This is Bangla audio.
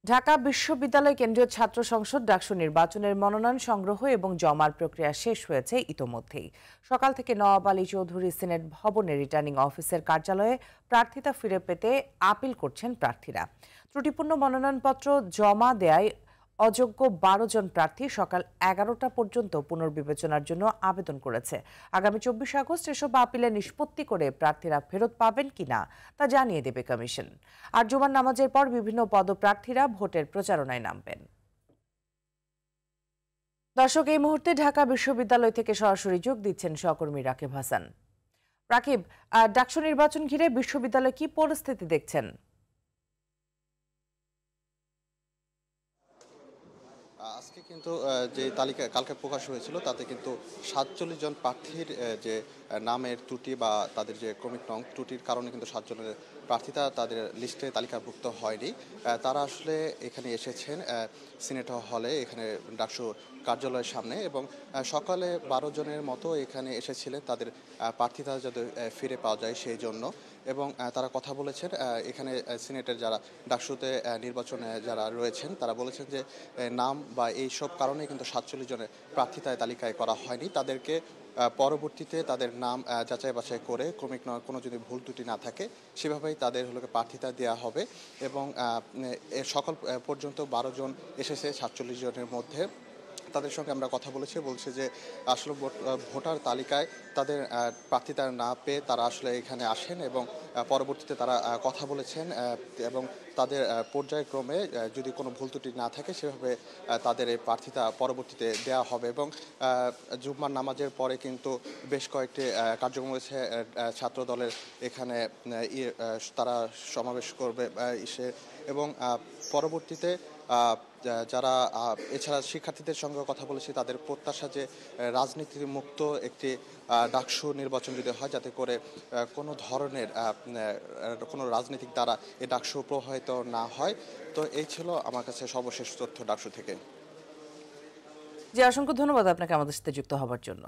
ঢাকা বিশ্ববিদ্যালয় কেন্দ্রীয় ছাত্র সংসদ ডাকসু নির্বাচনের মনোনয়ন সংগ্রহ এবং জমার প্রক্রিয়া শেষ হয়েছে ইতোমধ্যেই। সকাল থেকে নওয়াব আলী চৌধুরী সিনেট ভবনে রিটার্নিং অফিসের কার্যালয়ে প্রার্থিতা ফিরে পেতে আপিল করছেন প্রার্থীরা। ত্রুটিপূর্ণ মনোনয়নপত্র জমা দেয়ায় অযোগ্য ১২ জন প্রার্থী সকাল ১১টা পর্যন্ত পুনর্বিবেচনার জন্য আবেদন করেছে। আগামী ২৪ আগস্ট এসব আপিলের নিষ্পত্তি করে প্রার্থীরা ফেরত পাবেন কিনা তা জানিয়ে দেবে কমিশন। আর জুমার নামাজের পর বিভিন্ন পদপ্রার্থীরা ভোটের প্রচারণায় নামবেন। দর্শক, এই মুহূর্তে ঢাকা বিশ্ববিদ্যালয় থেকে সরাসরি যোগ দিচ্ছেন সহকর্মী রাকিব হাসান। রাকিব, ডাকসু নির্বাচন ঘিরে বিশ্ববিদ্যালয়ে কি পরিস্থিতি দেখছেন? আজকে কিন্তু যে তালিকা কালকে প্রকাশ হয়েছিল তাতে কিন্তু ৪৭ জন প্রার্থীর যে নামের ত্রুটি বা তাদের যে ক্রমিক নং ত্রুটির কারণে কিন্তু ৭ জনের প্রার্থীতা তাদের লিস্টে তালিকাভুক্ত হয়নি। তারা আসলে এখানে এসেছেন সিনেট হলে, এখানে ডাকসু কার্যালয়ের সামনে, এবং সকালে ১২ জনের মতো এখানে এসেছিলেন তাদের প্রার্থীতা যাতে ফিরে পাওয়া যায় সেই জন্য। এবং তারা কথা বলেছেন, এখানে সিনেটের যারা ডাকসুতে নির্বাচনে যারা রয়েছেন তারা বলেছেন যে নাম বা এইসব কারণে কিন্তু ৪৭ জনের প্রার্থিতা তালিকায় করা হয়নি। তাদেরকে পরবর্তীতে তাদের নাম যাচাই বাছাই করে ক্রমিক কোনো যদি ভুল ত্রুটি না থাকে সেভাবেই তাদের প্রার্থিতা দেওয়া হবে। এবং সকাল পর্যন্ত ১২ জন এসেছে ৪৭ জনের মধ্যে। তাদের সঙ্গে আমরা কথা বলছে যে আসলে ভোটার তালিকায় তাদের প্রার্থিতা না পেয়ে তারা আসলে এখানে আসেন এবং পরবর্তীতে তারা কথা বলেছেন, এবং তাদের পর্যায়ক্রমে যদি কোনো ভুল ত্রুটি না থাকে সেভাবে তাদের এই প্রার্থিতা পরবর্তীতে দেওয়া হবে। এবং জুম্মার নামাজের পরে কিন্তু বেশ কয়েকটি কার্যক্রম রয়েছে ছাত্র দলের এখানে, তারা সমাবেশ করবে এবং পরবর্তীতে যারা এছাড়া শিক্ষার্থীদের সঙ্গে কথা বলেছি, তাদের প্রত্যাশা যে রাজনীতি মুক্ত একটি ডাকসু নির্বাচন যদি হয়, যাতে করে কোনো ধরনের কোনো রাজনৈতিক দ্বারা এই ডাকসু প্রভাবিত না হয়। তো এই ছিল আমার কাছে সর্বশেষ তথ্য ডাকসু থেকে। জি, অসংখ্য ধন্যবাদ আপনাকে আমাদের সাথে যুক্ত হবার জন্য।